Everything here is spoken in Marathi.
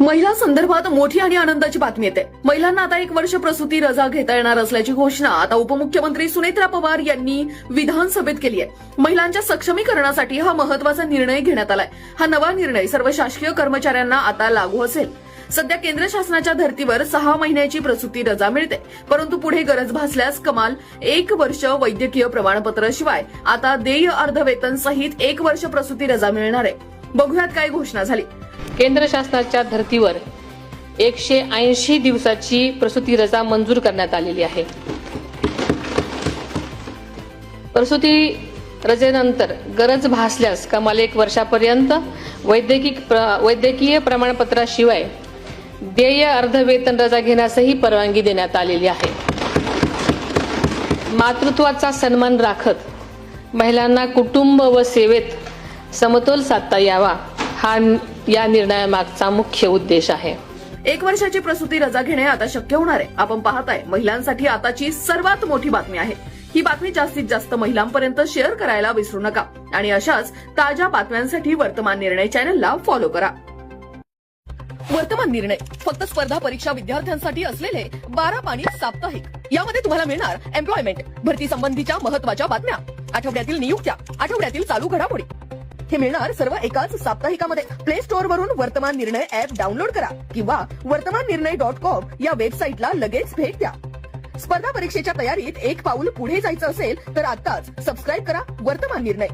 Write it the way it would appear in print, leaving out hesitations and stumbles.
महिला संदर्भात मोठी आणि आनंदाची बातमी येते। महिलांना आता 1 वर्ष प्रसूती रजा घेता येणार असल्याची घोषणा आता उपमुख्यमंत्री सुनेत्रा पवार यांनी विधानसभेत केली आहे। महिलांच्या सक्षमीकरणासाठी हा महत्त्वाचा निर्णय घेण्यात आलाय। हा नवा निर्णय सर्व शासकीय कर्मचाऱ्यांना आता लागू असेल। सध्या केंद्र शासनाच्या धर्तीवर 6 महिन्याची प्रसूती रजा मिळते, परंतु पुढे गरज भासल्यास कमाल 1 वर्ष वैद्यकीय प्रमाणपत्र शिवाय आता देय अर्धवेतन सहित 1 वर्ष प्रसूती रजा मिळणार आहे। बघूयात काय घोषणा झाली। केंद्र शासनाच्या धर्तीवर 180 दिवसाची प्रसूती रजा मंजूर करण्यात आलेली आहे। प्रसूती रजेनंतर गरज भासल्यास कमाल 1 वर्षापर्यंत वैद्यकीय प्रमाणपत्राशिवाय देय अर्धवेतन रजा घेण्यासही परवानगी देण्यात आलेली आहे। मातृत्वाचा सन्मान राखत महिलांना कुटुंब व सेवेत समतोल साधता यावा हा या निर्णयामागचा मुख्य उद्देश आहे। 1 वर्षाची प्रसूती रजा घेणे आता शक्य होणार आहे। आपण पाहताय महिलांसाठी आताची सर्वात मोठी बातमी आहे। ही बातमी जास्तीत जास्त महिलांपर्यंत शेअर करायला विसरू नका आणि अशाच ताज्या बातम्यांसाठी वर्तमान निर्णय चॅनलला फॉलो करा। वर्तमान निर्णय फक्त स्पर्धा परीक्षा विद्यार्थ्यांसाठी असलेले 12 पानी साप्ताहिक। यामध्ये तुम्हाला मिळणार एम्प्लॉयमेंट, भरती संबंधीच्या महत्त्वाच्या बातम्या, आठवड्यातील नियुक्त्या, आठवड्यातील चालू घडामोडी। हे मिळणार सर्व एकाच साप्ताहिकामध्ये। प्ले स्टोअर वरून वर्तमान निर्णय ऍप डाउनलोड करा किंवा वर्तमाननिर्णय.com या वेबसाईटला लगेच भेट द्या। स्पर्धा परीक्षेच्या तयारीत एक पाऊल पुढे जायचं असेल तर आताच सबस्क्राईब करा वर्तमान निर्णय।